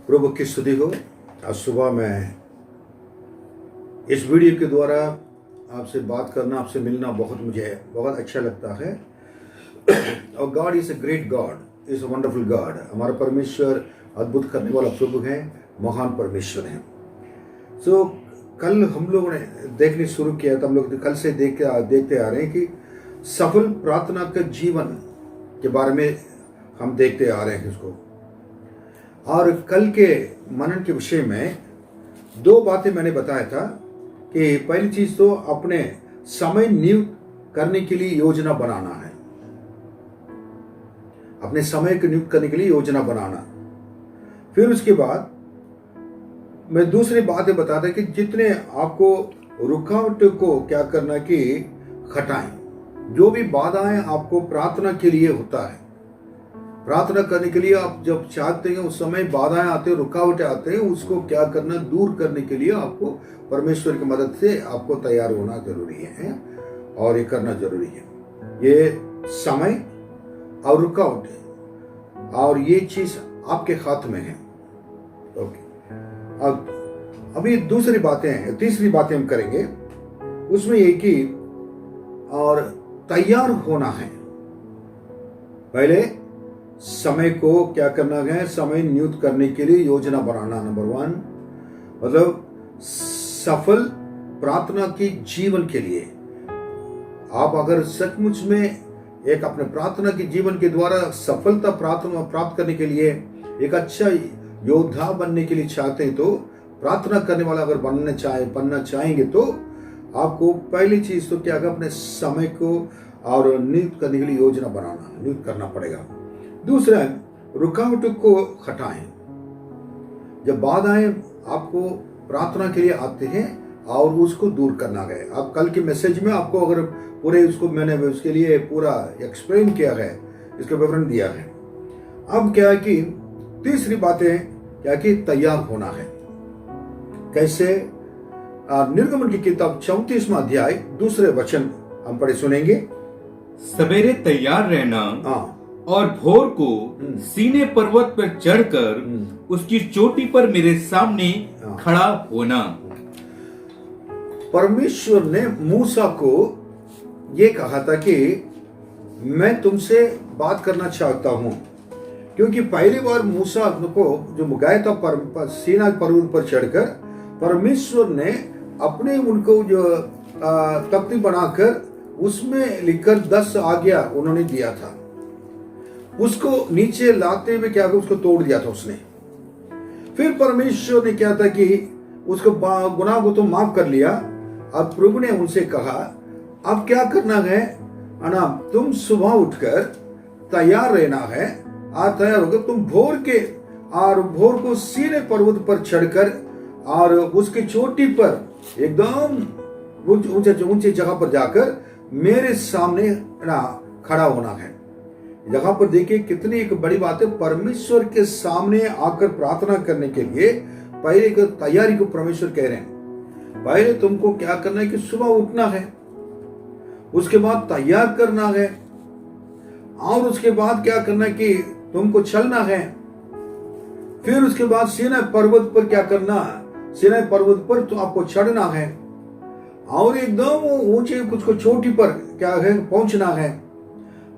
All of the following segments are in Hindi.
प्रभु की स्तुति हो। आज सुबह मैं इस वीडियो के द्वारा आपसे बात करना, आपसे मिलना मुझे बहुत अच्छा लगता है। और God is a great God, is a wonderful God. हमारा परमेश्वर अद्भुत करने वाला प्रभु है, महान परमेश्वर है। सो कल हम लोगों ने देखने शुरू किया तो हम लोग कल से देखते आ रहे हैं कि सफल प्रार्थना का जीवन के बारे में हम देखते आ रहे हैं इसको। और कल के मनन के विषय में दो बातें मैंने बताया था कि पहली चीज तो अपने समय नियुक्त करने के लिए योजना बनाना है, अपने समय को नियुक्त करने के लिए योजना बनाना। फिर उसके बाद मैं दूसरी बातें बताता कि जितने आपको रुकावट को क्या करना कि हटाएं, जो भी बाधाएं आपको प्रार्थना के लिए होता है, प्रार्थना करने के लिए आप जब चाहते हैं उस समय बाधाएं आते हैं, रुकावटें आते हैं, उसको क्या करना, दूर करने के लिए आपको परमेश्वर की मदद से आपको तैयार होना जरूरी है और ये करना जरूरी है। ये समय और रुकावटें और ये चीज आपके हाथ में है। ओके, अब अभी दूसरी बातें, तीसरी बातें हम करेंगे, उसमें ये कि और तैयार होना है। पहले समय को क्या करना है, समय नियुक्त करने के लिए योजना बनाना। नंबर 1 मतलब सफल प्रार्थना के जीवन के लिए आप अगर सचमुच में एक अपने प्रार्थना के जीवन के द्वारा सफलता प्राप्त करने के लिए एक अच्छा योद्धा बनने के लिए चाहते हैं, तो प्रार्थना करने वाला अगर बनना चाहेंगे तो आपको पहली चीज तो क्या है, अपने समय को और नियुक्त करने के लिए योजना बनाना, नियुक्त करना पड़ेगा। दूसरा, रुकावटों को हटाएं। जब बाधाएं आपको प्रार्थना के लिए आते हैं और उसको दूर करना है। आप कल के मैसेज में आपको अगर पूरे उसको मैंने उसके लिए पूरा एक्सप्लेन किया है, इसका विवरण दिया है। अब क्या है कि तीसरी बातें क्या कि तैयार होना है। कैसे? निर्गमन की किताब 34वां अध्याय 2 वचन हम पढ़े सुनेंगे। सवेरे तैयार रहना और भोर को सीने पर्वत पर चढ़कर उसकी चोटी पर मेरे सामने खड़ा होना। परमेश्वर ने मूसा को ये कहा था कि मैं तुमसे बात करना चाहता हूं, क्योंकि पहली बार मूसा को जो गया था सीना पर्वत पर चढ़कर, परमेश्वर ने अपने उनको जो तख्ती बनाकर उसमें लिखकर 10 आज्ञा उन्होंने दिया था। उसको नीचे लाते हुए क्या उसको तोड़ दिया था उसने। फिर परमेश्वर ने क्या था कि उसको गुनाह को तो माफ कर लिया। अब प्रभु ने उनसे कहा अब क्या करना है ना, तुम सुबह उठकर तैयार रहना है और तैयार होकर तुम भोर को सीने पर्वत पर चढ़कर और उसकी चोटी पर एकदम ऊंचे जगह पर जाकर मेरे सामने ना खड़ा होना है। जगह पर देखिए कितनी एक बड़ी बात है। परमेश्वर के सामने आकर प्रार्थना करने के लिए पहले की तैयारी को परमेश्वर कह रहे हैं। पहले तुमको क्या करना है कि सुबह उठना है, उसके बाद तैयार करना है और उसके बाद क्या करना है कि तुमको चलना है। फिर उसके बाद सीनै पर्वत पर क्या करना, सीनै पर्वत पर तो आपको चढ़ना है और एकदम ऊंचे कुछ चोटी पर क्या है पहुंचना है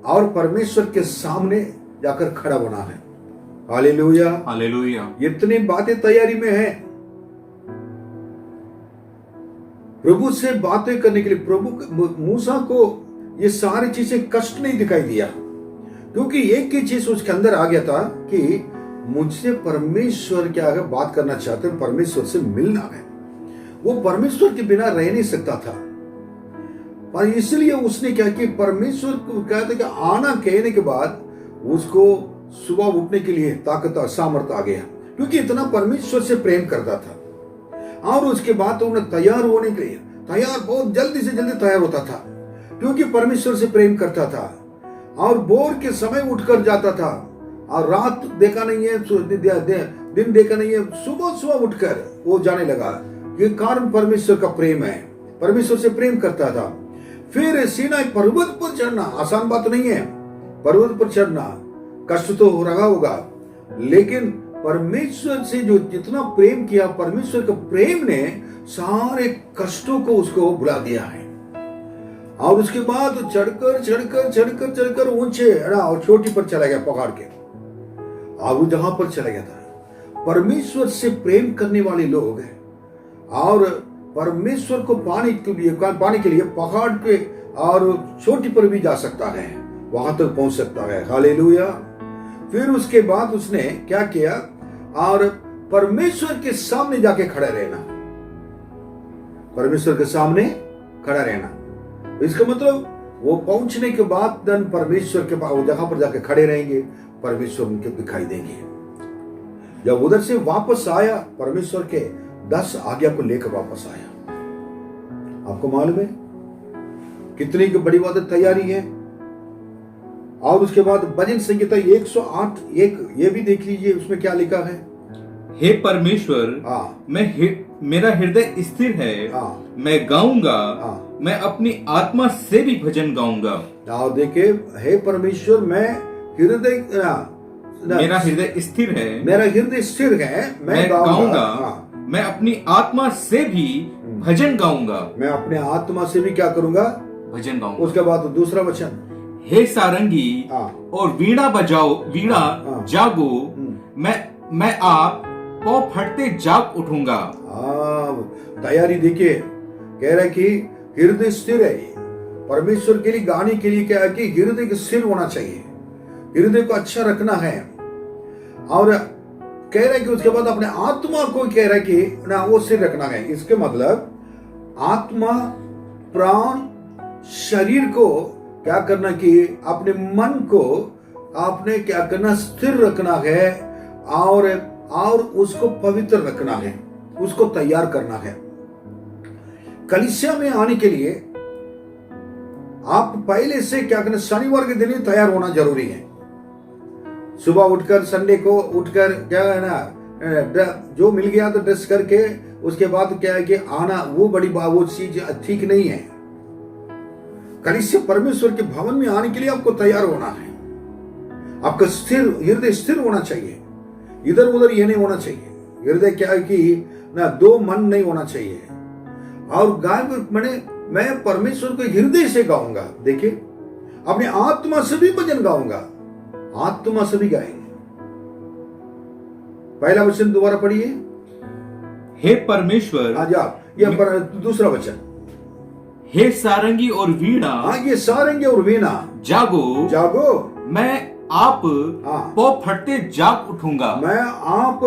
और परमेश्वर के सामने जाकर खड़ा होना है। Hallelujah, hallelujah. इतनी बातें तैयारी में है। प्रभु से बातें करने के लिए प्रभु मूसा को ये सारी चीजें कष्ट नहीं दिखाई दिया, क्योंकि एक ही चीज उसके अंदर आ गया था कि मुझसे परमेश्वर क्या है बात करना चाहते हैं, परमेश्वर से मिलना है। वो परमेश्वर के बिना रह नहीं सकता था, पर इसलिए उसने क्या कि परमेश्वर को कहते कि आना कहने के बाद उसको सुबह उठने के लिए ताकत और सामर्थ्य आ गया, क्योंकि इतना परमेश्वर से प्रेम करता था। और उसके बाद तो उन्हें तैयार होने के लिए बहुत जल्दी से जल्दी तैयार होता था, क्योंकि परमेश्वर से प्रेम करता था। और भोर के समय उठकर जाता था और रात देखा नहीं है, दिन देखा नहीं है, सुबह उठकर वो जाने लगा। ये कारण परमेश्वर का प्रेम है, परमेश्वर से प्रेम करता था। फिर सीनै पर्वत पर चढ़ना आसान बात नहीं है। पर्वत पर चढ़ना कष्ट तो हो रहा होगा, लेकिन परमेश्वर से जो जितना प्रेम किया, परमेश्वर के प्रेम ने सारे कष्टों को उसको भुला दिया है। और उसके बाद चढ़कर चढ़कर चढ़कर चढ़कर ऊंचे और चोटी पर चला गया पहाड़ के, और वो जहां पर चला गया था। परमेश्वर से प्रेम करने वाले लोग हैं और परमेश्वर को पाने के लिए पहाड़ पे और चोटी पर भी जा सकता है, वहां तक पहुंच सकता है। हालेलुया। फिर उसके बाद उसने क्या किया, और परमेश्वर के सामने जाके खड़ा रहना, परमेश्वर के सामने खड़ा रहना। इसका मतलब वो पहुंचने के बाद धन परमेश्वर के पास जगह पर जाके खड़े रहेंगे, परमेश्वर उनके दिखाई देंगे। जब उधर से वापस आया, परमेश्वर के 10 आज्ञा को लेकर वापस आया। आपको मालूम है कितनी की बड़ी बात तैयारी है। और उसके बाद भजन संहिता 108:1 ये भी देख लीजिए, उसमें क्या लिखा है। हे परमेश्वर, मेरा हृदय स्थिर है, मैं गाऊंगा, मैं अपनी आत्मा से भी भजन गाऊंगा। देखिए, हे परमेश्वर, मेरा हृदय स्थिर है, मेरा हृदय स्थिर है, मैं गाऊंगा, मैं अपनी आत्मा से भी भजन गाऊंगा, मैं अपने आत्मा से भी क्या करूंगा, भजन गाऊंगा। उसके बाद दूसरा वचन, हे सारंगी और वीणा बजाओ, वीणा जागो, मैं आप पाँव फटते जाग उठूंगा। तैयारी देखिए, कह रहा है कि हृदय स्थिर है। परमेश्वर के लिए गाने के लिए क्या है कि हृदय का स्थिर होना चाहिए, हृदय को अच्छा रखना है। और कह रहा है कि उसके बाद अपने आत्मा को कह रहा है कि ना वो स्थिर रखना है। इसके मतलब आत्मा, प्राण, शरीर को क्या करना कि अपने मन को आपने क्या करना, स्थिर रखना है और उसको पवित्र रखना है, उसको तैयार करना है। कलीसिया में आने के लिए आप पहले से क्या करना, शनिवार के दिन ही तैयार होना जरूरी है। सुबह उठकर, संडे को उठकर क्या है ना, जो मिल गया तो ड्रेस करके उसके बाद क्या है कि आना, वो बड़ी वो चीज ठीक नहीं है। कलीसिया परमेश्वर के भवन में आने के लिए आपको तैयार होना है। आपका हृदय स्थिर होना चाहिए, इधर उधर ये नहीं होना चाहिए। हृदय क्या है कि ना दो मन नहीं होना चाहिए। और मैं परमेश्वर को हृदय से गाऊंगा। देखिए, अपने आत्मा से भी भजन गाऊंगा, आत्मा से भी गाएंगे। पहला वचन दोबारा पढ़िए। हे परमेश्वर, दूसरा वचन, हे सारंगी और वीणा, ये सारंगी और वीणा जागो, जागो, मैं आप पाँव फटते जाग उठूंगा, मैं आप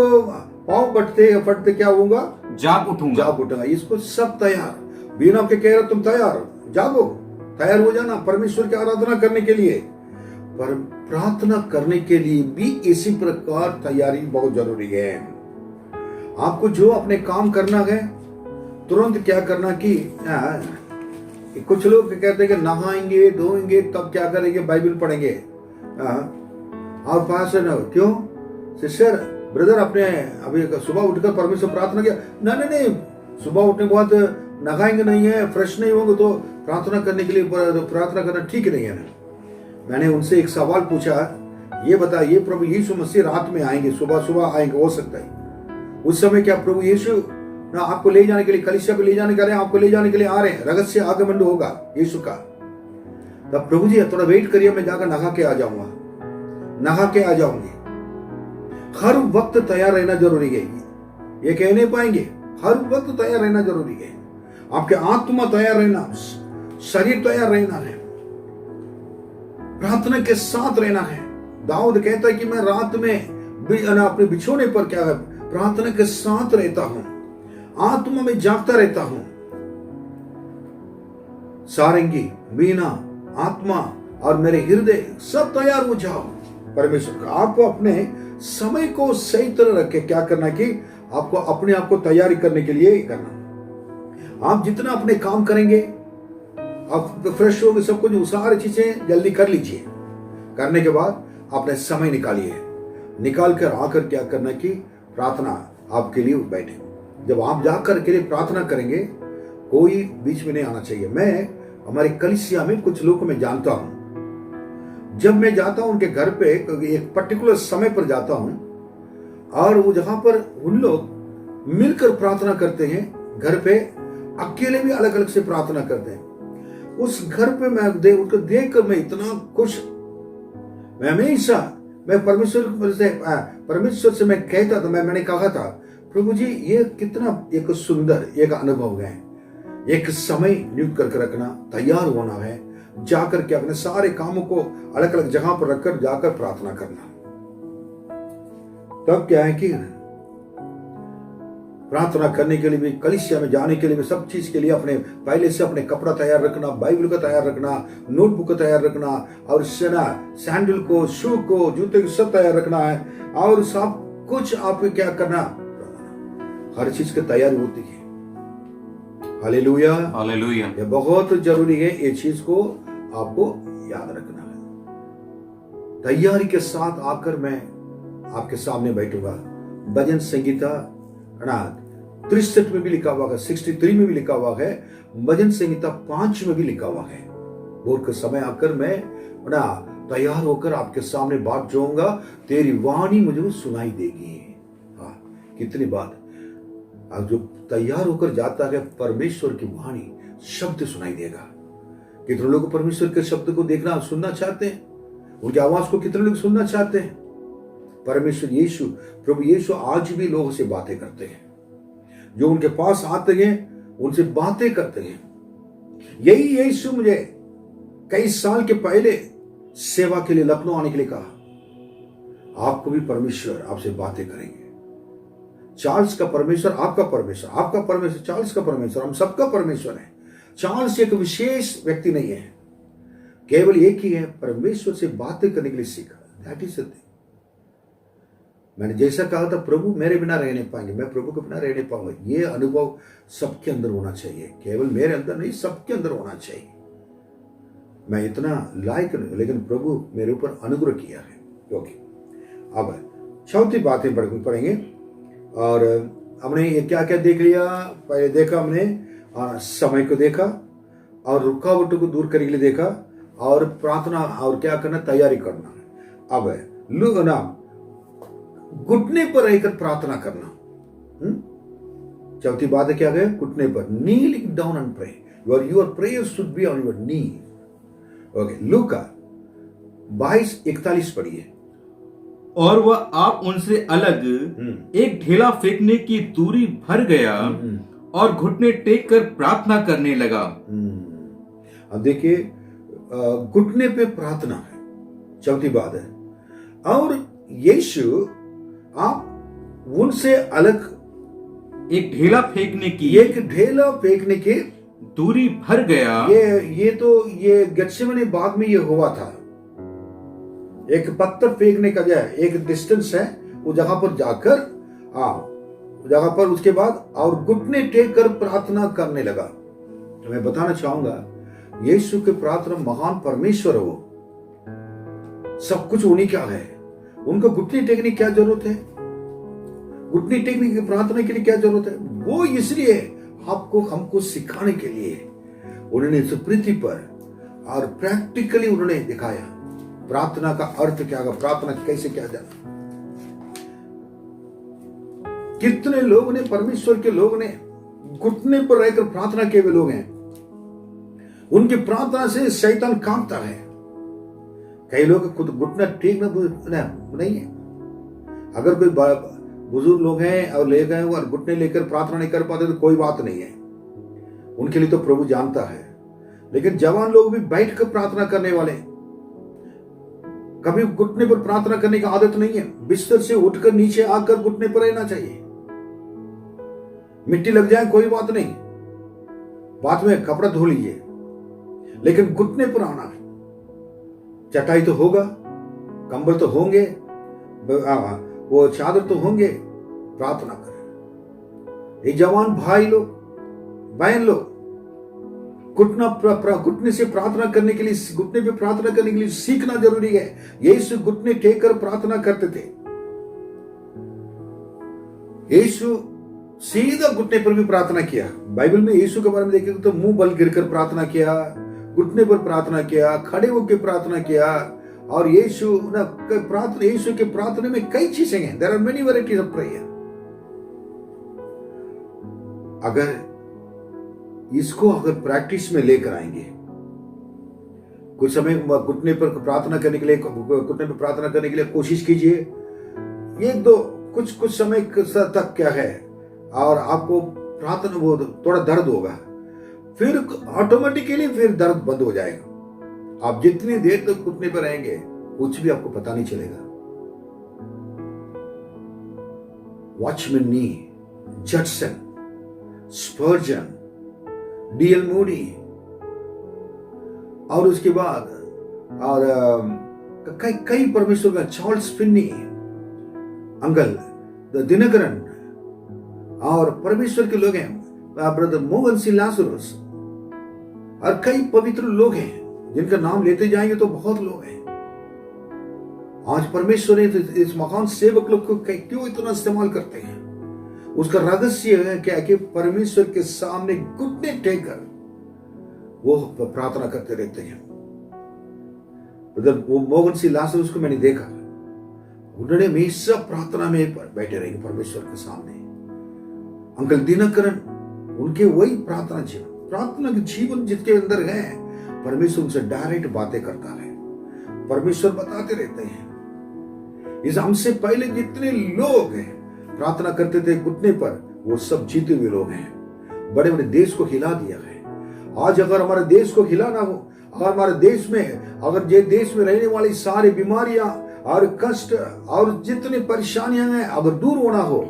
पाँव फटते क्या होऊंगा, जाग उठूंगा। इसको सब तैयार, वीणा के कह रहे तुम तैयार जागो, तैयार हो जाना परमेश्वर की आराधना करने के लिए। पर प्रार्थना करने के लिए भी इसी प्रकार तैयारी बहुत जरूरी है। आपको जो अपने काम करना है, तुरंत क्या करना कि कुछ लोग कहते हैं कि नहाएंगे धोएंगे तब क्या करेंगे, बाइबल पढ़ेंगे। और पास क्यों सिस्टर ब्रदर, अपने अभी सुबह उठकर परमेश्वर प्रार्थना किया? नहीं, सुबह उठने के बाद नहाएंगे नहीं है, फ्रेश नहीं होंगे तो प्रार्थना करने के लिए प्रार्थना करना ठीक नहीं है। मैंने उनसे एक सवाल पूछा, ये बताइए प्रभु यीशु मसीह रात में आएंगे, सुबह आएंगे, हो सकता है उस समय क्या प्रभु यीशु ना आपको ले जाने के लिए, कलीसिया को ले जाने के लिए, आपको ले जाने के लिए आ रहे हैं, रहस्य आगमन होगा यीशु का। तब प्रभु जी थोड़ा वेट करिए, मैं जाकर नहा के आ जाऊंगा, नहा के आ जाऊंगी। हर वक्त तैयार रहना जरूरी है। ये कह नहीं पाएंगे, हर वक्त तैयार रहना जरूरी है। आपके आत्मा तैयार रहना, शरीर तैयार रहना है, प्रार्थना के साथ रहना है। दाऊद कहता है कि मैं रात में अपने बिछोने पर क्या है, प्रार्थना के साथ रहता हूं, आत्मा में जागता रहता हूं। सारंगी, वीणा, आत्मा और मेरे हृदय सब तैयार हो जाओ परमेश्वर का। आपको अपने समय को सही तरह रख के क्या करना कि आपको अपने आप को तैयारी करने के लिए करना। आप जितना अपने काम करेंगे, आप फ्रेश होगे, सब कुछ सारी चीजें जल्दी कर लीजिए। करने के बाद अपने समय निकालिए, निकाल कर आकर क्या करना कि प्रार्थना आपके लिए बैठे। जब आप जाकर के लिए प्रार्थना करेंगे, कोई बीच में नहीं आना चाहिए। मैं हमारे कलीसिया में कुछ लोगों को मैं जानता हूं, जब मैं जाता हूं उनके घर पे एक पर्टिकुलर समय पर जाता हूं, और वो जहां पर उन लोग मिलकर प्रार्थना करते हैं, घर पे अकेले भी अलग अलग से प्रार्थना करते हैं। उस घर पे मैं उसको देख कर मैं इतना खुश, मैं हमेशा मैं परमेश्वर से मैं कहता था, मैंने कहा था, प्रभु जी ये कितना एक सुंदर एक अनुभव है, एक समय नियुक्त करके रखना, तैयार होना है, जाकर के अपने सारे कामों को अलग अलग जगह पर रखकर जाकर प्रार्थना करना। तब क्या है कि प्रार्थना करने के लिए भी, कलीसिया में जाने के लिए भी, सब चीज के लिए अपने पहले से अपने कपड़ा तैयार रखना, बाइबल का तैयार रखना, नोटबुक का तैयार रखना, और सैंडल को, शू को, जूते को सब तैयार रखना है, और सब कुछ आपको क्या करना, हर चीज की तैयारी होती है। Hallelujah, hallelujah. ये बहुत जरूरी है, ये चीज को आपको याद रखना है। तैयारी के साथ आकर मैं आपके सामने बैठूंगा। भजन संगीता 63 में भी लिखा हुआ है, 63 में भी लिखा हुआ है, भजन संगीता 5 में भी लिखा हुआ है। भोर के समय आकर मैं तैयार होकर आपके सामने बात जाऊंगा, तेरी वाणी मुझे सुनाई देगी। हाँ, कितनी बात। अब जो तैयार होकर जाता है, परमेश्वर की वाणी शब्द सुनाई देगा। कितने लोग परमेश्वर के शब्द को देखना सुनना चाहते हैं, उनकी आवाज को कितने लोग सुनना चाहते हैं। परमेश्वर यीशु, प्रभु यीशु आज भी लोगों से बातें करते हैं, जो उनके पास आते हैं उनसे बातें करते हैं। यही यीशु मुझे कई साल के पहले सेवा के लिए लखनऊ आने के लिए कहा, आपको भी परमेश्वर आपसे बातें करेंगे। चार्ल्स का परमेश्वर आपका परमेश्वर, आपका परमेश्वर चार्ल्स का परमेश्वर, हम सबका परमेश्वर है। चार्ल्स एक विशेष व्यक्ति नहीं है, केवल एक ही है, परमेश्वर से बातें करने के लिए सीखा। That is the thing. मैंने जैसा कहा था, प्रभु मेरे बिना रह नहीं पाएंगे, मैं प्रभु के बिना रह नहीं पाऊंगा। ये अनुभव सबके अंदर होना चाहिए, केवल मेरे अंदर नहीं, सबके अंदर होना चाहिए। मैं इतना लायक नहीं, लेकिन प्रभु मेरे ऊपर अनुग्रह किया है। क्योंकि अब चौथी बातें पढ़ेंगे। और हमने ये क्या क्या देख लिया, पहले देखा हमने समय को देखा, और रुकावटों को दूर करने के लिए देखा, और प्रार्थना और क्या करना, तैयारी करना। अब घुटने पर रहकर प्रार्थना करना। चौथी बात है क्या है, घुटने पर, kneeling down and pray. Your prayer should be on your knee. Okay, लूका 22:41 पढ़िए। और वह आप उनसे अलग एक ढेला फेंकने की दूरी भर गया और घुटने टेक कर प्रार्थना करने लगा। अब देखिए, घुटने पे प्रार्थना है, चौथी बात है। और यीशु आप उनसे अलग एक ढेला फेंकने की दूरी भर गया। ये गत्सेमने बाग में ये हुआ था। एक पत्थर फेंकने का जो है एक डिस्टेंस है, वो जगह पर जाकर जगह पर उसके बाद और घुटने टेक कर प्रार्थना करने लगा। तो मैं बताना चाहूंगा, यीशु के प्रार्थना महान परमेश्वर हो, सब कुछ उन्हीं क्या है। उनको घुटने टेकने की क्या जरूरत है, घुटने टेकने की प्रार्थना के लिए क्या जरूरत है? वो इसलिए आपको हमको सिखाने के लिए उन्होंने इस पृथ्वी पर और प्रैक्टिकली उन्होंने दिखाया प्रार्थना का अर्थ क्या है, प्रार्थना कैसे किया जाए। कितने लोग ने, परमेश्वर के लोग ने घुटने पर रहकर प्रार्थना किए हुए लोग हैं, उनकी प्रार्थना से शैतान कांपता है। कई लोग खुद घुटना ठीक नहीं है। अगर कोई बुजुर्ग लोग हैं और ले गए और घुटने लेकर प्रार्थना नहीं कर पाते तो कोई बात नहीं है, उनके लिए तो प्रभु जानता है। लेकिन जवान लोग भी बैठकर प्रार्थना करने वाले, कभी घुटने पर प्रार्थना करने की आदत नहीं है। बिस्तर से उठकर नीचे आकर घुटने पर रहना चाहिए। मिट्टी लग जाए कोई बात नहीं, बाद में कपड़ा धो लीजिए, लेकिन घुटने पर आना है। चटाई तो होगा, कंबल तो होंगे, वो चादर तो होंगे, प्रार्थना करें। ये जवान भाई लोग, बहन लोग, घुटने से प्रार्थना करने के लिए, घुटने पे प्रार्थना करने के लिए सीखना जरूरी है। यीशु घुटने टेक कर प्रार्थना करते थे। यीशु सीधा घुटने पर भी प्रार्थना किया। बाइबल में यीशु के बारे में देखेंगे तो मुंह बल गिरकर प्रार्थना किया, घुटने पर प्रार्थना किया, खड़े होकर प्रार्थना किया, और यीशु ना प्रार्थना, यीशु के प्रार्थना में कई चीजें हैं। There are many varieties of prayer. अगर इसको अगर प्रैक्टिस में लेकर आएंगे, कुछ समय घुटने पर प्रार्थना करने के लिए, घुटने पर प्रार्थना करने के लिए कोशिश कीजिए। एक दो कुछ समय तक क्या है, और आपको प्रार्थना वो थोड़ा दर्द होगा, फिर ऑटोमेटिकली फिर दर्द बंद हो जाएगा। आप जितनी देर तक घुटने पर रहेंगे कुछ भी आपको पता नहीं चलेगा। वॉचमैन नी, जडसन, स्पर्जन, डीएल मूडी, और उसके बाद और कई परमेश्वर का, चार्ल्स फिन्नी, अंकल दिनकरन, और परमेश्वर के लोग हैं, ब्रदर मोहन सिंह लासरुस, और कई पवित्र लोग हैं जिनका नाम लेते जाएंगे तो बहुत लोग हैं। आज परमेश्वर ने इस महान सेवक लोग को क्यों इतना इस्तेमाल करते हैं? उसका रहस्य है क्या कि परमेश्वर के सामने घुटने टेककर वो प्रार्थना करते रहते हैं। वो मोहन सिंह लासरुस को मैंने देखा, उन्होंने हमेशा प्रार्थना में बैठे रहेंगे परमेश्वर के सामने। अंकल दिनकरन, उनके वही प्रार्थना के जीवन जिसके अंदर है, परमेश्वर उनसे डायरेक्ट बातें करता है, परमेश्वर बताते रहते हैं। इस हमसे पहले जितने लोग हैं प्रार्थना करते थे घुटने पर, वो सब जीते हुए लोग हैं। बड़े बड़े देश को हिला दिया है। आज अगर हमारे देश को हिलाना हो, अगर हमारे देश में, अगर ये देश में रहने वाली सारी बीमारियां और कष्ट और जितनी परेशानियां हैं अगर दूर होना हो,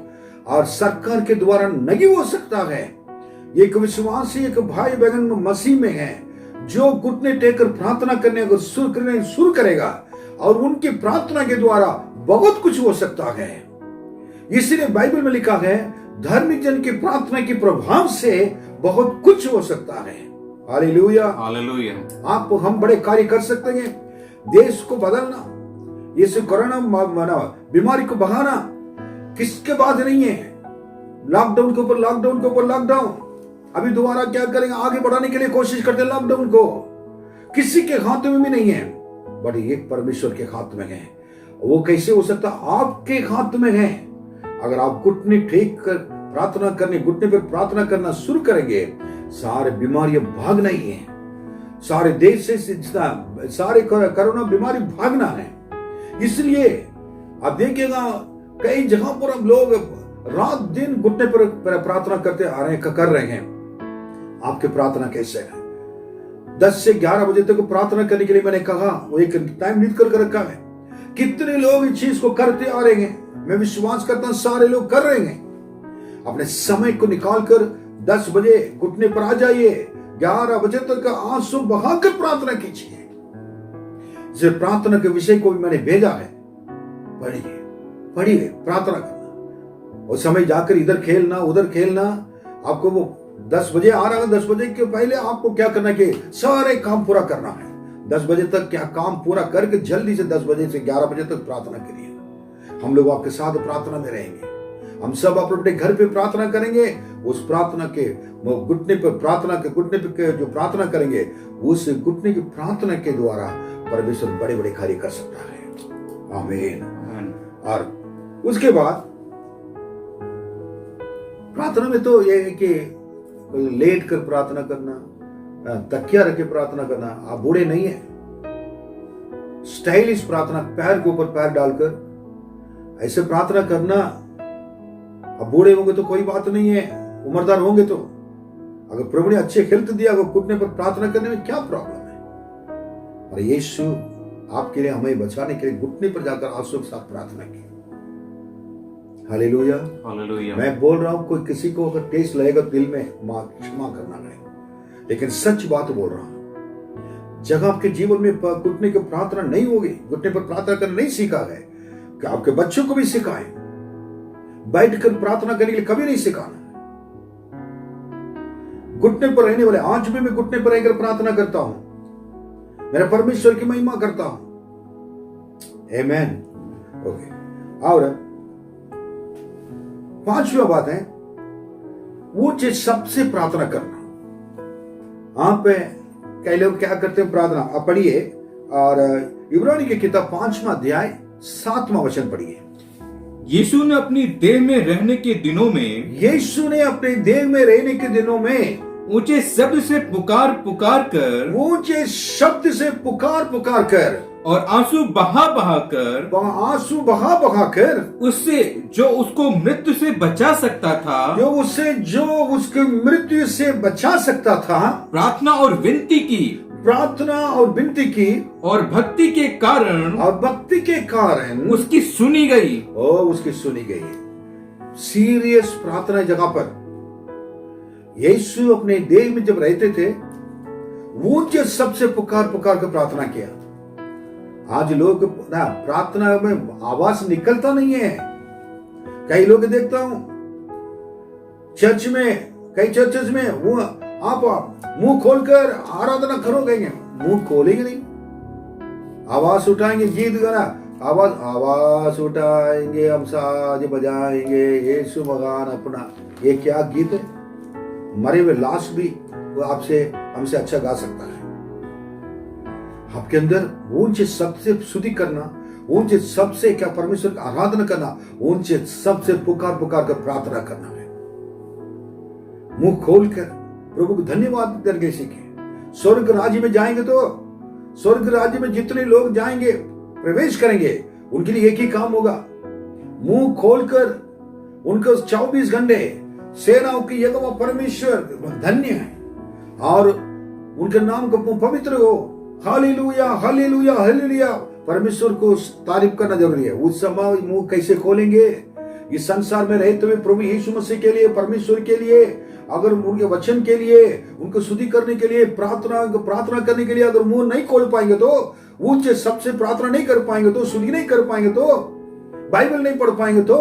और सरकार के द्वारा नहीं हो सकता है, एक विश्वासी, एक भाई बहन मसीह में है जो घुटने टेककर प्रार्थना करने अगर शुरू करेगा, और उनकी प्रार्थना के द्वारा बहुत कुछ हो सकता है। इसलिए बाइबल में लिखा है, धर्मी जन की प्रार्थना के प्रभाव से बहुत कुछ हो सकता है। Hallelujah, hallelujah. आप हम बड़े कार्य कर सकते हैं। देश को बदलना, इस कोरोना बीमारी को भगाना किसके बात नहीं है। लॉकडाउन के ऊपर लॉकडाउन, अभी दोबारा क्या करेंगे, आगे बढ़ाने के लिए कोशिश करते हैं लॉकडाउन को। किसी के हाथ में भी नहीं है, बट एक परमेश्वर के हाथ में है। वो कैसे हो सकता? आपके हाथ में है। अगर आप घुटने टेक कर प्रार्थना करने, घुटने पर प्रार्थना करना शुरू करेंगे, सारे बीमारियां भागना ही है। सारे देश से सारे कोरोना बीमारी भागना है। इसलिए आप देखिएगा कई जगहों पर हम लोग रात दिन घुटने पर प्रार्थना करते आ रहे हैं, कर रहे हैं। आपकी प्रार्थना कैसे है? 10 से 11 बजे तक प्रार्थना करने के लिए मैंने कहा, वो एक टाइम निकल कर रखा है। कितने लोग इस चीज को करते आ रहे हैं? मैं विश्वास करता हूं सारे लोग कर रहे हैं। अपने समय को निकालकर 10 बजे घुटने पर आ जाइए, 11 बजे तक आंसू बहाकर प्रार्थना कीजिए। इस प्रार्थना के विषय को भी मैंने भेजा है, पढ़िए प्रार्थना करना। और समय जाकर इधर खेलना उधर खेलना, आपको वो 10 बजे आ रहा है, 10 बजे के पहले आपको क्या करना कि सारे काम पूरा करना है। 10 बजे तक क्या काम पूरा करके जल्दी से 10 बजे से 11 बजे तक प्रार्थना करिए। हम लोग आपके साथ प्रार्थना में रहेंगे। हम सब अपने घर पे प्रार्थना करेंगे। उस प्रार्थना के घुटने पर जो प्रार्थना करेंगे, उस घुटने की प्रार्थना के द्वारा परमेश्वर बड़े बड़े कार्य कर सकता है। आमीन। और उसके बाद प्रार्थना में तो यह है कि लेट कर प्रार्थना करना, तकिया रख के प्रार्थना करना। आप बूढ़े नहीं है, स्टाइलिश प्रार्थना, पैर के ऊपर पैर डालकर ऐसे प्रार्थना करना। अब बूढ़े होंगे तो कोई बात नहीं है, उम्रदार होंगे तो, अगर प्रभु ने अच्छे हेल्थ दिया, अगर घुटने पर प्रार्थना करने में क्या प्रॉब्लम है? और यीशु आपके लिए, हमें बचाने के लिए घुटने पर जाकर आंसू के साथ प्रार्थना की। Hallelujah, hallelujah. मैं बोल रहा हूं, कोई किसी को अगर टेस्ट लगेगा दिल में, क्षमा करना है, लेकिन सच बात बोल रहा हूं। जब आपके जीवन में घुटने की प्रार्थना नहीं होगी, घुटने पर प्रार्थना करना नहीं सीखा है, कि आपके बच्चों को भी सिखाएं। बैठकर प्रार्थना करने के लिए कभी नहीं सिखाना। घुटने पर रहने वाले, आज भी मैं घुटने पर रहकर प्रार्थना करता हूं, मेरा परमेश्वर की महिमा करता हूं। आमेन। ओके। और 5वां बात है, वो चीज सबसे प्रार्थना करना। आप कई लोग क्या करते हैं, प्रार्थना, आप पढ़िए और इब्रानी की किताब 5वां अध्याय 7वां वचन पढ़िए। यीशु ने अपनी देह में रहने के दिनों में यीशु ने अपने देह में रहने के दिनों में ऊंचे शब्द से पुकार पुकार कर ऊंचे शब्द से पुकार पुकार कर और आंसू बहा बहा कर उससे जो उसको मृत्यु से बचा सकता था, जो उसकी मृत्यु से बचा सकता था, प्रार्थना और विनती की और भक्ति के कारण उसकी सुनी गई। सीरियस प्रार्थना जगह पर यीशु अपने देह में जब रहते थे, ऊंचे सबसे पुकार पुकार कर प्रार्थना किया। आज लोग ना प्रार्थना में आवाज निकलता नहीं है। कई लोग देखता हूं चर्च में, कई चर्चेस में वो आप मुंह खोलकर आराधना करोगे, मुंह खोलेंगे नहीं, आवाज उठाएंगे, गीत गाना आवाज उठाएंगे, हम साज बजाएंगे, यीशु भगवान अपना। ये क्या गीत है? मरे हुए लाश भी वो हमसे अच्छा गा सकता है। आपके अंदर ऊंचे शब्द से स्तुति करना, ऊंचे शब्द से क्या परमेश्वर की आराधना करना, ऊंचे शब्द से पुकार पुकार कर प्रार्थना करना है। मुंह खोलकर प्रभु को धन्यवाद करके सीखे। स्वर्ग राज्य में जाएंगे तो स्वर्ग राज्य में जितने लोग जाएंगे, प्रवेश करेंगे, उनके लिए एक ही काम होगा, मुंह खोलकर उनको 24 घंटे सेनाओं की यहोवा परमेश्वर धन्य है और उनके नाम को पवित्र हो, हालेलुया हालेलुया हालेलुया, परमेश्वर को तारीफ करना जरूरी है। उस समय मुंह कैसे खोलेंगे? इस संसार में रहते हुए प्रभु यीशु मसीह के लिए, परमेश्वर के लिए, अगर उनके वचन के लिए, उनको स्तुति करने के लिए, प्रार्थना करने के लिए अगर मुंह नहीं खोल पाएंगे तो, ऊंचे सबसे प्रार्थना नहीं कर पाएंगे तो, स्तुति नहीं कर पाएंगे तो, बाइबल नहीं पढ़ पाएंगे तो,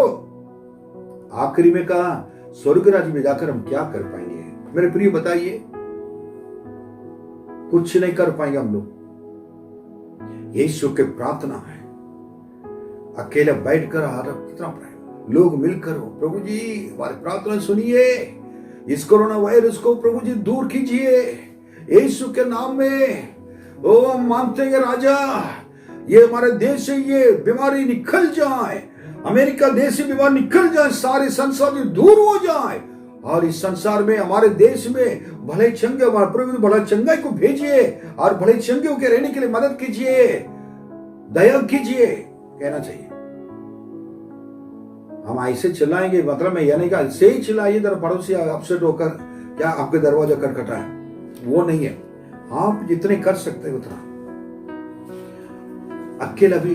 आखिरी में कहा स्वर्ग राज्य में जाकर हम क्या कर पाएंगे? मेरे प्रिय बताइए, कुछ नहीं कर पाएंगे हम लोग। यीशु के प्रार्थना है, अकेले बैठकर कितना प्रार्थना, लोग मिलकर हो, प्रभु जी हमारी प्रार्थना सुनिए, इस कोरोना वायरस को प्रभु जी दूर कीजिए यीशु के नाम में। ओ हम मांगते हैं राजा, ये हमारे देश से ये बीमारी निकल जाए, अमेरिका देश से बीमारी निकल जाए, सारे संसार में दूर हो जाए, और इस संसार में हमारे देश में भले चंगे, हमारे प्रभु भला चंगाई को भेजिए और भले चंगे के रहने के लिए मदद कीजिए, दया कीजिए, कहना चाहिए। हम ऐसे चिल्लाएंगे मतलब मैं यह नहीं कहा ऐसे ही चिल्लाइए जरा पड़ोसी अपसेट होकर क्या आपके दरवाजा खटखटाए, वो नहीं है। आप जितने कर सकते हैं उतना, अकेला भी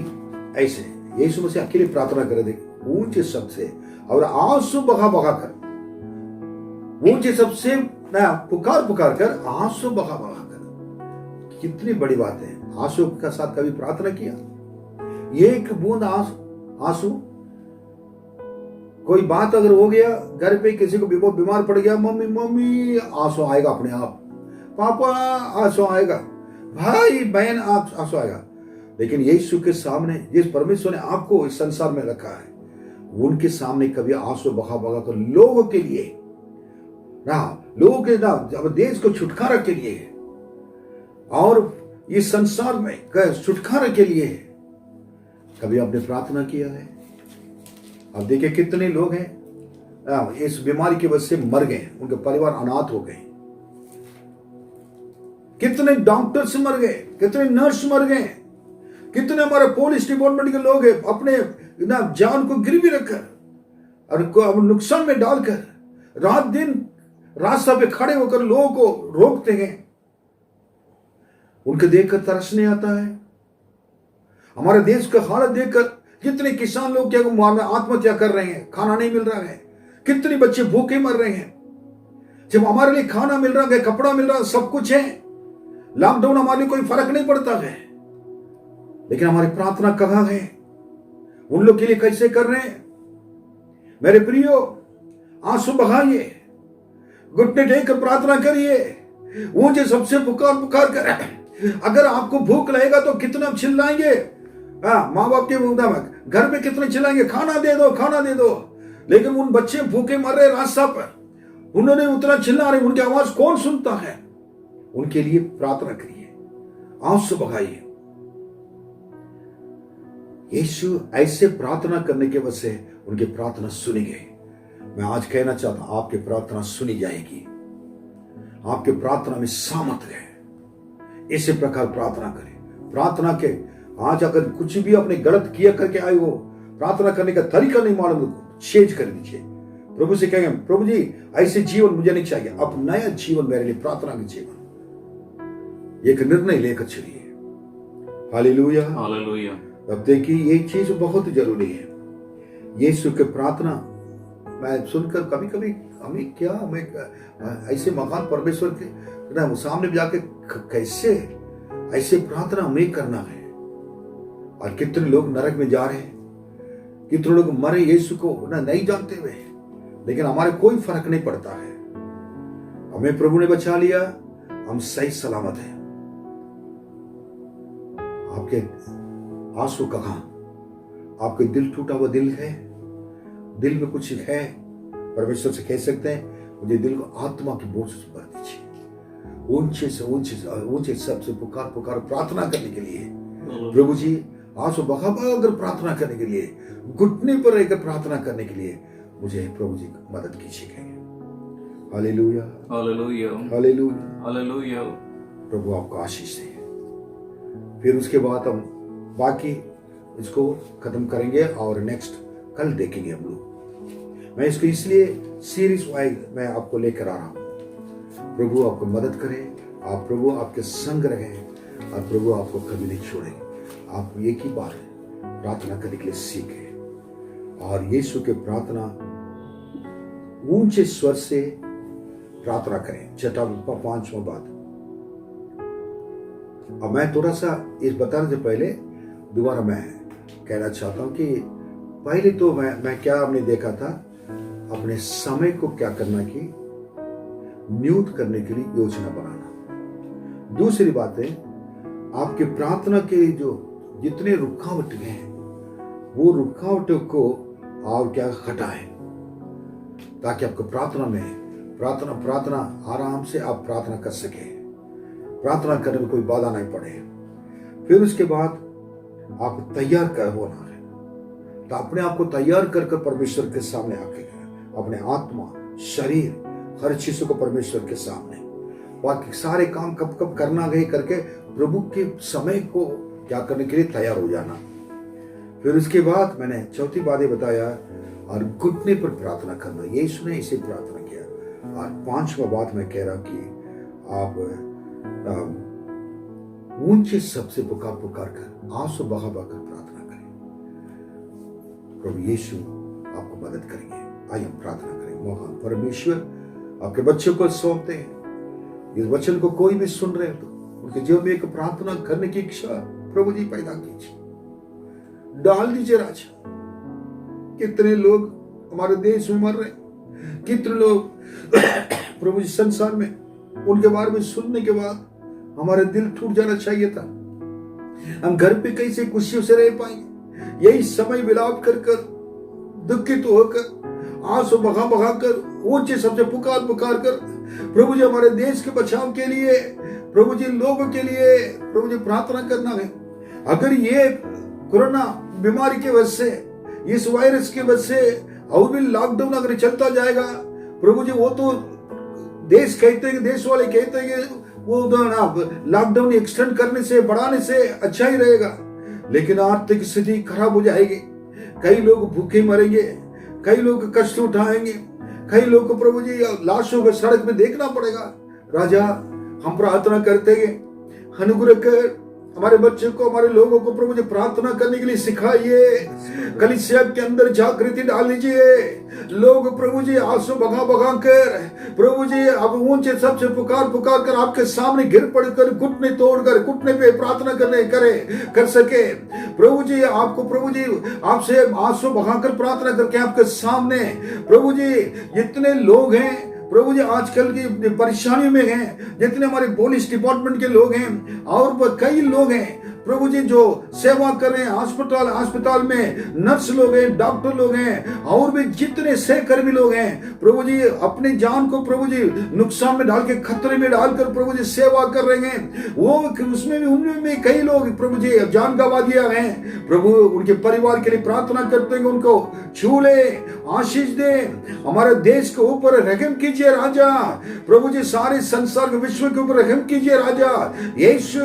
ऐसे यीशु मसीह अकेले प्रार्थना कर दे ऊंचे शब्द से और आंसू बहा बहा कर, ऊंचे शब्द से पुकार पुकार कर, आंसू बहा बहा कर। कितनी बड़ी बात है। आंसू के साथ कभी प्रार्थना किया? एक बूंद आंसू, कोई बात अगर हो गया घर पे, किसी को बीमार पड़ गया, मम्मी मम्मी आंसू आएगा अपने आप, पापा आंसू आएगा, भाई बहन आंसू आएगा। लेकिन यीशु के सामने जिस परमेश्वर ने आपको इस संसार में रखा है, उनके सामने कभी आंसू बहा बहा कर लोगों के लिए लोगों के देश को छुटकारा के लिए और इस संसार में छुटकारा के लिए कभी आपने प्रार्थना किया है? अब देखिए कितने लोग हैं इस बीमारी की वजह से मर गए, उनके परिवार अनाथ हो गए, कितने डॉक्टर्स मर गए, कितने नर्स मर गए, कितने हमारे पुलिस डिपार्टमेंट के लोग हैं अपने जान को गिरवी रखकर और नुकसान में डालकर रात दिन रास्ता पे खड़े होकर लोगों को रोकते हैं। उनके देखकर तरस नहीं आता है। हमारे देश का हालत देखकर कितने किसान लोग क्या आत्महत्या कर रहे हैं, खाना नहीं मिल रहा है, कितने बच्चे भूखे मर रहे हैं। जब हमारे लिए खाना मिल रहा है, कपड़ा मिल रहा है, सब कुछ है, लॉकडाउन हमारे लिए कोई फर्क नहीं पड़ता है, लेकिन हमारी प्रार्थना कहाँ है? उन लोग के लिए कैसे कर रहे हैं? मेरे प्रियो, आंसू बहाइए, घुटने टेक कर प्रार्थना करिए, ऊंचे सबसे पुकार कर। अगर आपको भूख लगेगा तो कितना चिल्लाएंगे, माँ बाप के मुताबिक घर पे कितने चिल्लाएंगे, खाना दे दो खाना दे दो। लेकिन उन बच्चे भूखे मर रहे रास्ता पर, उन्होंने उतना चिल्ला रहे, उनकी आवाज कौन सुनता है? उनके लिए प्रार्थना करिए, आंसू बहाइए, यीशु ऐसे प्रार्थना करने के वजह से उनकी प्रार्थना सुनी गई। मैं आज कहना चाहता हूं, आपकी प्रार्थना सुनी जाएगी, आपके प्रार्थना में सामर्थ्य है। इसी प्रकार प्रार्थना करें। प्रार्थना के आज अगर कुछ भी अपने गलत किया करके आए हो, प्रार्थना करने का तरीका नहीं मालूम तो चेंज कर दीजिए। प्रभु से कहेंगे, प्रभु जी ऐसे जीवन मुझे नहीं चाहिए, अब नया जीवन मेरे लिए प्रार्थना का जीवन, एक निर्णय लेकर चलिए। Hallelujah, hallelujah. अब देखिए ये चीज बहुत जरूरी है। यीशु के प्रार्थना मैं सुनकर कभी कभी हमें ऐसे मकान परमेश्वर के सामने जाके कैसे ऐसे प्रार्थना हमें करना है। और कितने लोग नरक में जा रहे हैं, कितने लोग मरे यीशु को नहीं जानते हुए, लेकिन हमारे कोई फर्क नहीं पड़ता है। हमें प्रभु ने बचा लिया, हम सही सलामत हैं। आपके आंसू कहां, आपके दिल टूटा हुआ दिल है, दिल में कुछ है, परमेश्वर से कह सकते हैं मुझे दिल को आत्मा की बोझ से भर दीजिए। ऊंचे से ऊंचे सबसे पुकार प्रार्थना करने के लिए, प्रभु जी आंसू बहा कर प्रार्थना करने के लिए, घुटने पर रहकर प्रार्थना करने के लिए मुझे प्रभु जी मदद कीजिए। Hallelujah, hallelujah, hallelujah, hallelujah. प्रभु आपको आशीष दे। फिर उसके बाद हम बाकी इसको खत्म करेंगे और नेक्स्ट कल देखेंगे हम लोग। मैं इसको इसलिए सीरीज वाइज मैं आपको लेकर आ रहा हूं। प्रभु आपको मदद करे, आप प्रभु आपके संग रहे और प्रभु आपको कभी नहीं छोड़े। आप एक ही बार प्रार्थना करने के लिए सीखे और यीशु के प्रार्थना ऊंचे स्वर से प्रार्थना करें। छठा पांचवा बात, अब मैं थोड़ा सा इस बताने से पहले दोबारा मैं कहना चाहता हूं कि पहले तो मैं क्या हमने देखा था, अपने समय को क्या करना कि नियुक्त करने के लिए योजना बनाना। दूसरी बात है, आपके प्रार्थना के जो जितने रुकावट हैं वो रुकावटों को आप क्या हटाएं, ताकि आपको प्रार्थना में प्रार्थना आराम से आप प्रार्थना कर सके, प्रार्थना करने में कोई बाधा नहीं पड़े। फिर उसके बाद आप तैयार कर होना है, तो अपने आप को तैयार कर परमेश्वर के सामने आके अपने आत्मा शरीर हर चीज को परमेश्वर के सामने, बाकी सारे काम कब करना है करके प्रभु के समय को क्या करने के लिए तैयार हो जाना। फिर उसके बाद मैंने चौथी बात बताया, और घुटने पर प्रार्थना करना, यीशु ने इसे प्रार्थना किया। और पांचवा बात मैं कह रहा कि आप ऊंचे सबसे पुकार कर आंसू बहा कर प्रार्थना करें। प्रभु यीशु आपको मदद करेंगे। आइए हम प्रार्थना करें। महान परमेश्वर, आपके बच्चों को सौंपते हैं, इस वचन को कोई भी सुन रहे तो उनके जीवन में एक प्रार्थना करने की इच्छा प्रभु जी पैदा कीजिए, डाल दीजिए राजा। कितने लोग हमारे देश में मर रहे, कितने लोग प्रभु जी संसार में, उनके बारे में सुनने के बाद हमारे दिल टूट जाना चाहिए था। हम घर पे कैसे खुशियों से रह पाएंगे? यही समय विलाप कर दुखित होकर आंसू बहा कर ऊंचे सबसे पुकार कर प्रभु जी हमारे देश के बचाव के लिए, प्रभु जी लोगों के लिए प्रभु जी प्रार्थना करना है। अगर ये कोरोना बीमारी की वजह से, इस वायरस की वजह से और भी लॉकडाउन अगर चलता जाएगा, प्रभु जी वो तो देश कहते हैं, देश वाले कहते हैं वो लॉकडाउन एक्सटेंड करने से बढ़ाने से अच्छा ही रहेगा, लेकिन आर्थिक स्थिति खराब हो जाएगी। कई लोग भूखे मरेंगे, कई लोग कष्ट उठाएंगे, कई लोग को प्रभु जी लाशों को सड़क में देखना पड़ेगा। राजा हम प्रार्थना करते हैं, अनुग्रह कर हमारे बच्चों को, हमारे लोगों को प्रभु जी प्रार्थना करने के लिए सिखाइए। कलीसिया के अंदर जागृति डाल दीजिए। लोग प्रभु जी आंसू बगा कर प्रभु जी अब ऊंचे सबसे पुकार कर आपके सामने गिर पड़कर घुटने तोड़कर घुटने पे प्रार्थना कर सके। प्रभु जी आपको, प्रभु जी आपसे आंसू बगाकर प्रार्थना करके आपके सामने प्रभु जी जितने लोग हैं प्रभु जी आजकल की परेशानियों में हैं, जितने हमारे पुलिस डिपार्टमेंट के लोग हैं और कई लोग हैं प्रभु जी जो सेवा कर रहे हैं, अस्पताल में नर्स लोग हैं, डॉक्टर लोग हैं, और भी जितने सहकर्मी लोग हैं, प्रभु जी अपनी जान को प्रभु जी नुकसान में डाल के, खतरे में डालकर प्रभु जी सेवा कर रहे हैं, वो उसमें भी, उनमें भी कई लोग प्रभु जी जान गवा दिया है। प्रभु उनके परिवार के लिए प्रार्थना करते हैं, उनको छू ले, आशीष दे, हमारे देश के ऊपर रहम कीजिए राजा। प्रभु जी सारे संसार के विश्व के ऊपर रहम कीजिए राजा यीशु।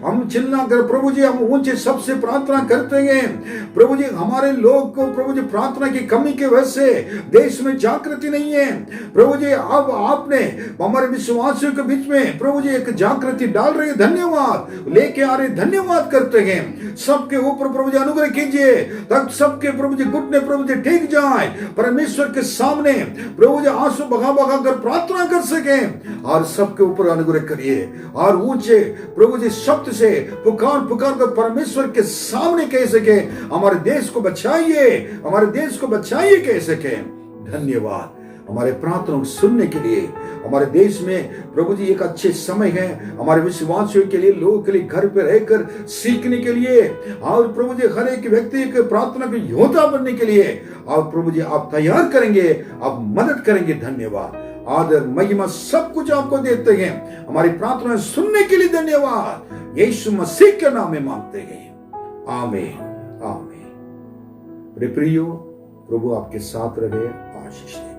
हम चिल्ला कर प्रभु जी हम ऊंचे सबसे प्रार्थना करते हैं। प्रभु जी हमारे लोग को प्रभु जी प्रार्थना की कमी की वजह से देश में जागृति नहीं है। प्रभु जी अब आपने हमारे विश्वासियों के बीच में प्रभु जी एक जागृति डाल रही है, धन्यवाद लेके आ रहे, धन्यवाद करते हैं। सबके ऊपर प्रभु जी अनुग्रह कीजिए, तब सबके प्रभु जी घुटने प्रभु जी ठीक जाए, परमेश्वर के सामने प्रभु जी आंसू बगा बगा कर प्रार्थना कर सके, और सबके ऊपर अनुग्रह करिए, और ऊंचे प्रभु जी शब्द से पुकार पुकार कर परमेश्वर के सामने कह सके, हमारे देश को बचाइए, हमारे देश को बचाइए कह सके। धन्यवाद हमारे प्रार्थना सुनने के लिए। हमारे देश में प्रभु जी एक अच्छे समय है हमारे विश्वासियों के लिए, लोगों के लिए, घर पे रहकर सीखने के लिए, और प्रभु जी हर एक व्यक्ति के प्रार्थना के योद्धा बनने के लिए, और प्रभु जी आप तैयार करेंगे, आप मदद करेंगे। धन्यवाद, आदर, महिमा सब कुछ आपको देते हैं। हमारी प्रार्थना सुनने के लिए धन्यवाद, यीशु मसीह के नाम में मांगते हैं, आमीन आमीन। प्रियो प्रभु आपके साथ रहे, आशीष दे।